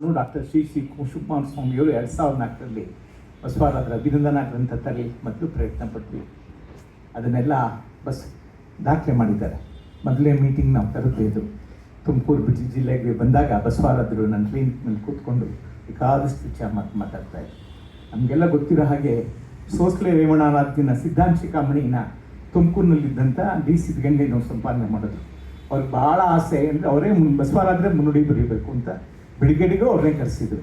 Doctor Shri Shivakumara ಸ್ವಾಮಿಯವರು 2004ರಲ್ಲಿ ಬಸವರಾಜರ ಅಭಿನಂದನಾ ಗ್ರಂಥ ತರಲಿ ಮತ್ತು ಪ್ರಯತ್ನ ಪಟ್ವಿ. ಅದನ್ನೆಲ್ಲ ದಾಖಲೆ ಮಾಡಿದ್ದಾರೆ. ಮೊದಲೇ ಮೀಟಿಂಗ್ ನಾವು ತರದ್ದು ತುಮಕೂರು ಜಿಲ್ಲೆಗೆ ಬಂದಾಗ ಬಸವರಾಜರು ನನ್ನ ಟ್ರೈನ್ ಮೇಲೆ ಕೂತ್ಕೊಂಡು ಬೇಕಾದಷ್ಟು ವಿಚಾರ ಮಾತಾಡ್ತಾ ಇದ್ರು. ನಮಗೆಲ್ಲ ಗೊತ್ತಿರೋ ಹಾಗೆ ಸೋಸ್ಲೆ ರೇವಣಾರಾಧ್ಯನ ಸಿದ್ಧಾಂತ ಶಿಖಾಮಣಿನ ತುಮಕೂರಿನಲ್ಲಿದ್ದಂಥ ಡಿ ಸಿದ್ಧಗಂಗೆನವರು ಸಂಪಾದನೆ ಮಾಡಿದ್ರು. ಅವ್ರಿಗೆ ಭಾಳ ಆಸೆ ಅಂದರೆ ಅವರೇ ಬಸವರಾಜರೇ ಮುನ್ನುಡಿ ಬರೀಬೇಕು ಅಂತ ಬೆಳಿಗ್ಗೆಡಿಗೂ ಅವ್ರನ್ನೇ ಕರೆಸಿದ್ರು.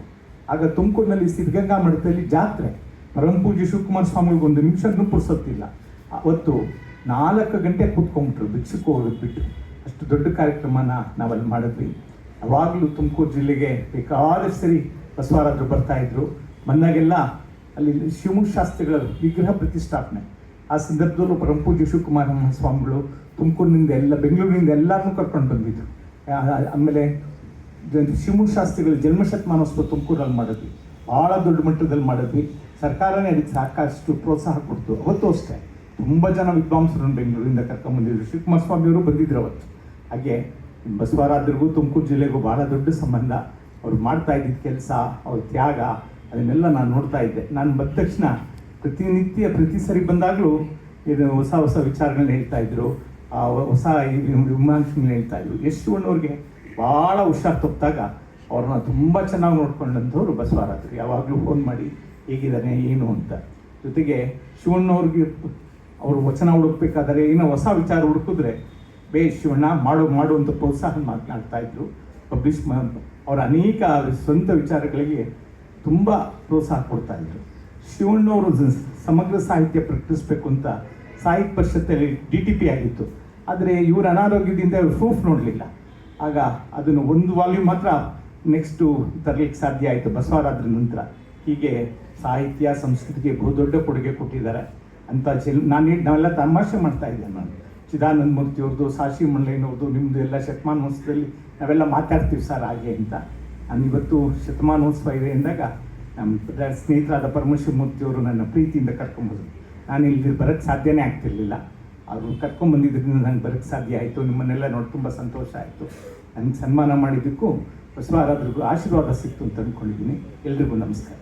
ಆಗ ತುಮಕೂರಿನಲ್ಲಿ ಸಿದ್ಧಗಂಗಾ ಮಠದಲ್ಲಿ ಜಾತ್ರೆ, ಪರಮಪೂಜ್ಯ ಶಿವಕುಮಾರ ಸ್ವಾಮಿಗೆ ಒಂದು ನಿಮಿಷನೂ ಪುರ್ಸೊತ್ತಿಲ್ಲ. ಅವತ್ತು 4 ಗಂಟೆ ಕೂತ್ಕೊಂಡ್ಬಿಟ್ರು ಭಿಕ್ಷುಕು ಹೋಗೋದು ಬಿಟ್ಟು. ಅಷ್ಟು ದೊಡ್ಡ ಕಾರ್ಯಕ್ರಮನ ನಾವಲ್ಲಿ ಮಾಡಿದ್ವಿ. ಯಾವಾಗಲೂ ತುಮಕೂರು ಜಿಲ್ಲೆಗೆ ಬೇಕಾದಷ್ಟು ಸರಿ ಬಸವರಾಜರು ಬರ್ತಾಯಿದ್ರು. ಬಂದಾಗೆಲ್ಲ ಅಲ್ಲಿ ಶಿವಮುಖ ಶಾಸ್ತ್ರಿಗಳ ವಿಗ್ರಹ ಪ್ರತಿಷ್ಠಾಪನೆ ಆ ಸಂದರ್ಭದಲ್ಲೂ ಪರಮಪೂಜ್ಯ ಶಿವಕುಮಾರ ಸ್ವಾಮಿಗಳು ತುಮಕೂರಿನಿಂದ ಎಲ್ಲ ಬೆಂಗಳೂರಿನಿಂದ ಎಲ್ಲರನ್ನೂ ಕರ್ಕೊಂಡು ಬಂದಿದ್ರು. ಆಮೇಲೆ ಶಿವಮುಖ ಶಾಸ್ತ್ರಿಗಳ ಜನ್ಮಶತಮಾನೋತ್ಸವ ತುಮಕೂರಲ್ಲಿ ಮಾಡಿದ್ವಿ. ಭಾಳ ದೊಡ್ಡ ಮಟ್ಟದಲ್ಲಿ ಮಾಡಿದ್ವಿ. ಸರ್ಕಾರನೇ ಅದಕ್ಕೆ ಸಾಕಷ್ಟು ಪ್ರೋತ್ಸಾಹ ಕೊಡ್ತು. ಅವತ್ತು ಅಷ್ಟೇ ತುಂಬ ಜನ ವಿದ್ವಾಂಸರನ್ನು ಬೆಂಗಳೂರಿಂದ ಕರ್ಕೊಂಡ್ಬಂದಿದ್ರು. ಶಿವಕುಮಾರ ಸ್ವಾಮಿಯವರು ಬಂದಿದ್ರು ಅವತ್ತು. ಹಾಗೆ ಬಸವರಾಜರಿಗೂ ತುಮಕೂರು ಜಿಲ್ಲೆಗೂ ಭಾಳ ದೊಡ್ಡ ಸಂಬಂಧ. ಅವ್ರು ಮಾಡ್ತಾ ಇದ್ದಿದ್ದ ಕೆಲಸ, ಅವ್ರ ತ್ಯಾಗ, ಅದನ್ನೆಲ್ಲ ನಾನು ನೋಡ್ತಾ ಇದ್ದೆ. ನಾನು ಬಂದ ತಕ್ಷಣ ಪ್ರತಿ ಸರಿ ಬಂದಾಗಲೂ ಇದು ಹೊಸ ಹೊಸ ವಿಚಾರಗಳನ್ನ ಹೇಳ್ತಾ ಇದ್ರು, ಹೊಸ ವಿಮರ್ಶೆಗಳನ್ನ ಹೇಳ್ತಾ ಇದ್ರು. ಯಶವಂತವ್ರಿಗೆ ಭಾಳ ಹುಷಾರು ತಪ್ಪಿದಾಗ ಅವ್ರನ್ನ ತುಂಬ ಚೆನ್ನಾಗಿ ನೋಡ್ಕೊಂಡಂಥವ್ರು ಬಸವರಾಜರು. ಯಾವಾಗಲೂ ಫೋನ್ ಮಾಡಿ ಹೇಗಿದ್ದಾನೆ ಏನು ಅಂತ. ಜೊತೆಗೆ ಶಿವಣ್ಣವ್ರಿಗೆ ಅವರು ವಚನ ಹುಡುಕ್ಬೇಕಾದರೆ ಏನೋ ಹೊಸ ವಿಚಾರ ಹುಡುಕಿದ್ರೆ ಶಿವಣ್ಣ ಮಾಡು ಅಂತ ಪ್ರೋತ್ಸಾಹ ಮಾತನಾಡ್ತಾಯಿದ್ರು. ಅವರ ಅನೇಕ ಸ್ವಂತ ವಿಚಾರಗಳಿಗೆ ತುಂಬ ಪ್ರೋತ್ಸಾಹ ಕೊಡ್ತಾಯಿದ್ರು. ಶಿವಣ್ಣವರು ಸಮಗ್ರ ಸಾಹಿತ್ಯ ಪ್ರಕಟಿಸಬೇಕು ಅಂತ ಸಾಹಿತ್ಯ ಪರಿಷತ್ತಲ್ಲಿ DTP ಆಗಿತ್ತು. ಆದರೆ ಇವರು ಅನಾರೋಗ್ಯದಿಂದ ಪ್ರೂಫ್ ನೋಡಲಿಲ್ಲ. ಆಗ ಅದನ್ನು 1 ವಾಲ್ಯೂಮ್ ಮಾತ್ರ ನೆಕ್ಸ್ಟು ತರಲಿಕ್ಕೆ ಸಾಧ್ಯ ಆಯಿತು ಬಸವರಾಜರ ನಂತರ. ಹೀಗೆ ಸಾಹಿತ್ಯ ಸಂಸ್ಕೃತಿಗೆ ಬಹುದೊಡ್ಡ ಕೊಡುಗೆ ಕೊಟ್ಟಿದ್ದಾರೆ ಅಂತ ನಾವೆಲ್ಲ ತಮಾಷೆ ಮಾಡ್ತಾ ಇದ್ದೆ. ನಾನು ಚಿದಾನಂದ ಮೂರ್ತಿಯವ್ರದ್ದು, ಸಾಶಿ ಮಳ್ಳಯ್ಯನವ್ರದ್ದು, ನಿಮ್ಮದು ಎಲ್ಲ ಶತಮಾನೋತ್ಸವದಲ್ಲಿ ನಾವೆಲ್ಲ ಮಾತಾಡ್ತೀವಿ ಸರ್ ಹಾಗೆ ಅಂತ. ನಾನು ಇವತ್ತು ಶತಮಾನೋತ್ಸವ ಇದೆ ಎಂದಾಗ ನಮ್ಮ ಸ್ನೇಹಿತರಾದ ಪರಮಶಿವಮೂರ್ತಿಯವರು ನನ್ನ ಪ್ರೀತಿಯಿಂದ ಕರ್ಕೊಂಬೋದು. ನಾನು ಇಲ್ಲಿ ಬರೋಕ್ಕೆ ಸಾಧ್ಯನೇ ಆಗ್ತಿರ್ಲಿಲ್ಲ. ಅವರು ಕರ್ಕೊಂಡ್ಬಂದಿದ್ದರಿಂದ ನನಗೆ ಬರೋಕ್ಕೆ ಸಾಧ್ಯ ಆಯಿತು. ನಿಮ್ಮನ್ನೆಲ್ಲ ನೋಡಿ ತುಂಬ ಸಂತೋಷ ಆಯಿತು. ನನಗೆ ಸನ್ಮಾನ ಮಾಡಿದ್ದಕ್ಕೂ ಬಸವರಾಜರಿಗೂ ಆಶೀರ್ವಾದ ಸಿಕ್ತು ಅಂತ ಅಂದ್ಕೊಂಡಿದ್ದೀನಿ. ಎಲ್ರಿಗೂ ನಮಸ್ಕಾರ.